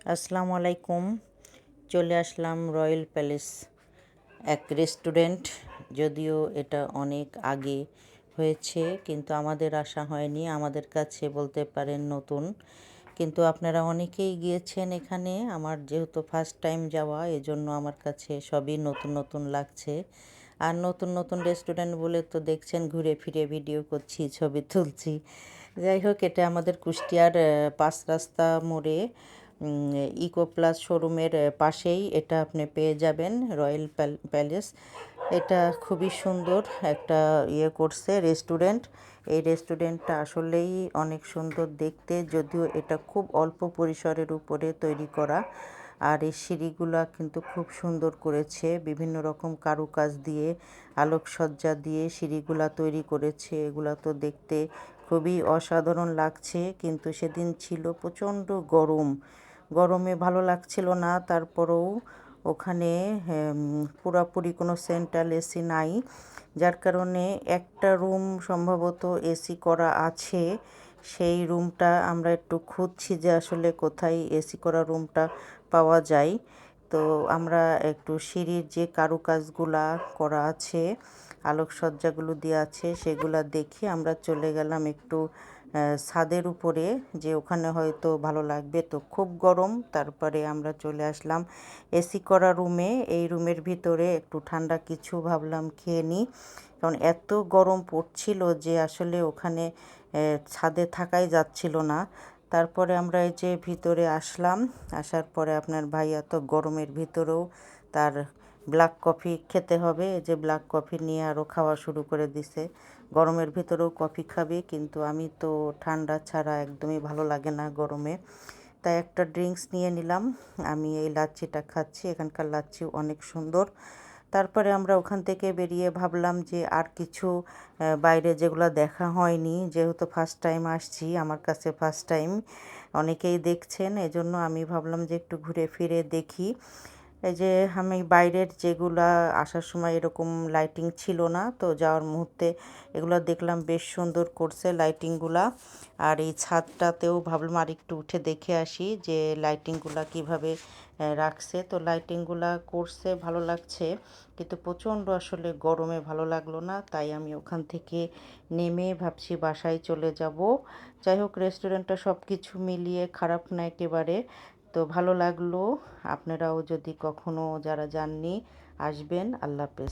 আসসালামু আলাইকুম। চলে আসলাম রয়্যাল প্যালেস এক রেস্টুরেন্ট। যদিও এটা অনেক আগে হয়েছে, কিন্তু আমাদের আসা হয়নি। আমাদের কাছে বলতে পারেন নতুন, কিন্তু আপনারা অনেকেই গিয়েছেন এখানে। আমার যেহেতু ফার্স্ট টাইম যাওয়া, এজন্য আমার কাছে সবই নতুন নতুন লাগছে। আর নতুন নতুন রেস্টুরেন্ট বলে তো দেখছেন, ঘুরে ফিরে ভিডিও করছি, ছবি তুলছি। যাই হোক, এটা আমাদের কুষ্টিয়ার ৫ রাস্তা মোড়ে ইকো প্লাস শোরুমের পাশেই এটা আপনি পেয়ে যাবেন, রয়্যাল প্যালেস। এটা খুবই সুন্দর একটা করছে রেস্টুরেন্ট। এই রেস্টুরেন্টটা আসলেই অনেক সুন্দর দেখতে, যদিও এটা খুব অল্প পরিসরের উপরে তৈরি করা। আর এই সিঁড়িগুলা কিন্তু খুব সুন্দর করেছে, বিভিন্ন রকম কারুকাজ দিয়ে, আলোকসজ্জা দিয়ে সিঁড়িগুলা তৈরি করেছে। এগুলা তো দেখতে খুবই অসাধারণ লাগছে, কিন্তু সেদিন ছিল প্রচণ্ড গরম। গরমে ভালো লাগছিল না। তারপরেও ওখানে পুরোপুরি কোনো সেন্ট্রাল এসি নাই, যার কারণে একটা রুম সম্ভবত এসি করা আছে। সেই রুমটা আমরা একটু খুঁজছি যে আসলে কোথায় এসি করা রুমটা পাওয়া যায়। তো আমরা একটু সিঁড়ির যে কারুকাজগুলা করা আছে, আলোকসজ্জাগুলো দেওয়া আছে, সেগুলা দেখে আমরা চলে গেলাম একটু ছাদের উপরে, যে ওখানে হয়তো ভালো লাগবে। তো খুব গরম, তারপরে আমরা চলে আসলাম এসি করা রুমে। এই রুমের ভিতরে একটু ঠান্ডা কিছু ভাবলাম খেয়ে নিই, কারণ এত গরম পড়ছিল যে আসলে ওখানে ছাদে থাকাই যাচ্ছিল না। তারপরে আমরা এই যে ভিতরে আসলাম। আসার পরে আপনার ভাই এত গরমের ভিতরেও তার ব্ল্যাক কফি খেতে হবে, এই যে ব্ল্যাক কফি নিয়ে আরও খাওয়া শুরু করে দিছে। গরমের ভিতরেও কফি খাবে, কিন্তু আমি তো ঠান্ডা ছাড়া একদমই ভালো লাগে না গরমে। তাই একটা ড্রিঙ্কস নিয়ে নিলাম। আমি এই লাচ্ছিটা খাচ্ছি, এখানকার লাচ্ছি অনেক সুন্দর। তারপরে আমরা ওখান থেকে বেরিয়ে ভাবলাম যে আর কিছু বাইরে যেগুলো দেখা হয়নি, যেহেতু ফার্স্ট টাইম আসছি, আমার কাছে ফার্স্ট টাইম, অনেকেই দেখছেন, এজন্য আমি ভাবলাম যে একটু ঘুরে ফিরে দেখি। এই যে আমি বাইরের যেগুলা আসার সময় এরকম লাইটিং ছিল না, তো যাওয়ার মুহূর্তে এগুলো দেখলাম বেশ সুন্দর করছে লাইটিংগুলা। আর এই ছাদটাতেও ভাবলাম আর একটু উঠে দেখে আসি যে লাইটিংগুলা কিভাবে রাখছে। তো লাইটিংগুলা করছে, ভালো লাগছে, কিন্তু প্রচণ্ড আসলে গরমে ভালো লাগলো না। তাই আমি ওখান থেকে নেমে ভাবছি বাসায় চলে যাব। যাই হোক, রেস্টুরেন্টটা সব কিছু মিলিয়ে খারাপ না একেবারে। তো ভালো লাগলো। আপনারাও যদি কখনো যারা যাননি, আসবেন। আল্লাহ হাফেজ।